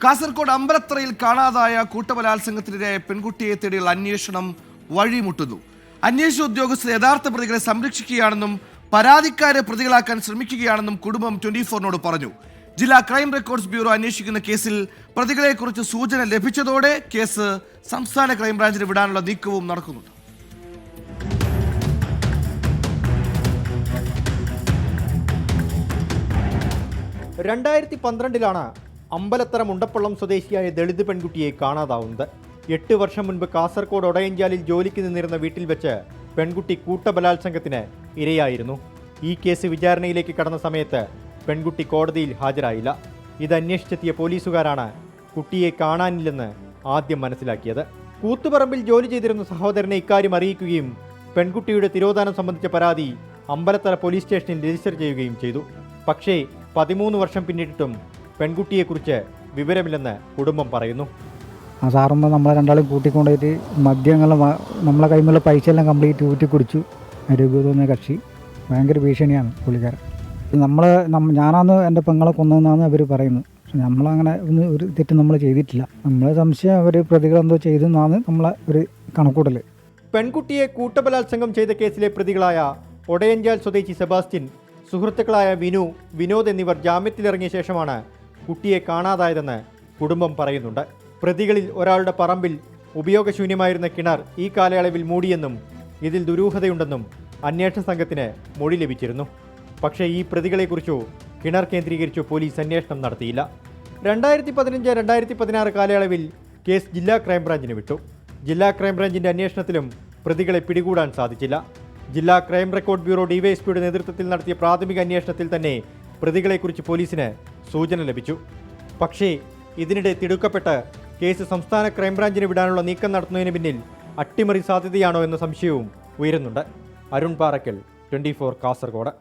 കാസർഗോഡ് അമ്പലത്തറയിൽ കാണാതായ കൂട്ടബലാത്സംഗത്തിനിടെ പെൺകുട്ടിയെ തേടിയുള്ള അന്വേഷണം വഴിമുട്ടുന്നു. അന്വേഷണ ഉദ്യോഗസ്ഥർ യഥാർത്ഥ പ്രതികളെ സംരക്ഷിക്കുകയാണെന്നും പരാതിക്കാരെ പ്രതികളാക്കാൻ ശ്രമിക്കുകയാണെന്നും കുടുംബം 24-നോട് പറഞ്ഞു. ജില്ലാ ക്രൈം റെക്കോർഡ്സ് ബ്യൂറോ അന്വേഷിക്കുന്ന കേസിൽ പ്രതികളെക്കുറിച്ച് സൂചന ലഭിച്ചതോടെ കേസ് സംസ്ഥാന ക്രൈംബ്രാഞ്ചിന് വിടാനുള്ള നീക്കവും നടക്കുന്നുണ്ട്. ലാണ് അമ്പലത്തറ മുണ്ടപ്പള്ളം സ്വദേശിയായ ദളിത് പെൺകുട്ടിയെ കാണാതാവുന്നത്. 8 വർഷം മുൻപ് കാസർഗോഡ് ഒടയഞ്ചാലിൽ ജോലിക്ക് നിന്നിരുന്ന വീട്ടിൽ വെച്ച് പെൺകുട്ടി കൂട്ടബലാത്സംഗത്തിന് ഇരയായിരുന്നു. ഈ കേസ് വിചാരണയിലേക്ക് കടന്ന സമയത്ത് പെൺകുട്ടി കോടതിയിൽ ഹാജരായില്ല. ഇത് അന്വേഷിച്ചെത്തിയ പോലീസുകാരാണ് കുട്ടിയെ കാണാനില്ലെന്ന് ആദ്യം മനസ്സിലാക്കിയത്. കൂത്തുപറമ്പിൽ ജോലി ചെയ്തിരുന്ന സഹോദരനെ ഇക്കാര്യം അറിയിക്കുകയും പെൺകുട്ടിയുടെ തിരോധാനം സംബന്ധിച്ച പരാതി അമ്പലത്തറ പോലീസ് സ്റ്റേഷനിൽ രജിസ്റ്റർ ചെയ്യുകയും ചെയ്തു. പക്ഷേ 13 വർഷം പിന്നിട്ടിട്ടും പെൺകുട്ടിയെക്കുറിച്ച് വിവരമില്ലെന്ന് കുടുംബം പറയുന്നു. ആ സാറുമ്പോൾ നമ്മളെ രണ്ടാളും കൂട്ടിക്കൊണ്ടുപോയിട്ട് മദ്യങ്ങൾ നമ്മളെ കൈമുള്ള പൈസ എല്ലാം കംപ്ലീറ്റ് ഊറ്റി കുടിച്ചു. രഘുതെന്ന കക്ഷി ഭയങ്കര ഭീഷണിയാണ് പുള്ളിക്കാരൻ. ഞാനാണ് എൻ്റെ പെങ്ങളെ കൊന്നതെന്നാണ് അവർ പറയുന്നത്. പക്ഷെ നമ്മളങ്ങനെ ഒരു തെറ്റ് നമ്മൾ ചെയ്തിട്ടില്ല. നമ്മളെ സംശയം അവർ പ്രതികളെന്തോ ചെയ്തെന്നാണ് നമ്മളെ ഒരു കണക്കൂട്ടൽ. പെൺകുട്ടിയെ കൂട്ടബലാത്സംഗം ചെയ്ത കേസിലെ പ്രതികളായ ഒടയഞ്ചാൽ സ്വദേശി സെബാസ്റ്റ്യൻ, സുഹൃത്തുക്കളായ വിനു, വിനോദ് എന്നിവർ ജാമ്യത്തിലിറങ്ങിയ ശേഷമാണ് കുട്ടിയെ കാണാതായതെന്ന് കുടുംബം പറയുന്നുണ്ട്. പ്രതികളിൽ ഒരാളുടെ പറമ്പിൽ ഉപയോഗശൂന്യമായിരുന്ന കിണർ ഈ കാലയളവിൽ മൂടിയെന്നും ഇതിൽ ദുരൂഹതയുണ്ടെന്നും അന്വേഷണ സംഘത്തിന് മൊഴി ലഭിച്ചിരുന്നു. പക്ഷേ ഈ പ്രതികളെക്കുറിച്ചോ കിണർ കേന്ദ്രീകരിച്ചോ പോലീസ് അന്വേഷണം നടത്തിയില്ല. 2015-2016 കാലയളവിൽ കേസ് ജില്ലാ ക്രൈംബ്രാഞ്ചിന് വിട്ടു. ജില്ലാ ക്രൈംബ്രാഞ്ചിന്റെ അന്വേഷണത്തിലും പ്രതികളെ പിടികൂടാൻ സാധിച്ചില്ല. ജില്ലാ ക്രൈം റെക്കോർഡ് ബ്യൂറോ ഡിവൈഎസ്പിയുടെ നേതൃത്വത്തിൽ നടത്തിയ പ്രാഥമിക അന്വേഷണത്തിൽ തന്നെ പ്രതികളെക്കുറിച്ച് പോലീസിന് സൂചന ലഭിച്ചു. പക്ഷേ ഇതിനിടെ തിടുക്കപ്പെട്ട് കേസ് സംസ്ഥാന ക്രൈംബ്രാഞ്ചിന് വിടാനുള്ള നീക്കം നടത്തുന്നതിന് പിന്നിൽ അട്ടിമറി സാധ്യതയാണോ എന്ന സംശയവും ഉയരുന്നുണ്ട്. അരുൺ പാറക്കൽ, 24 കാസർഗോഡ്.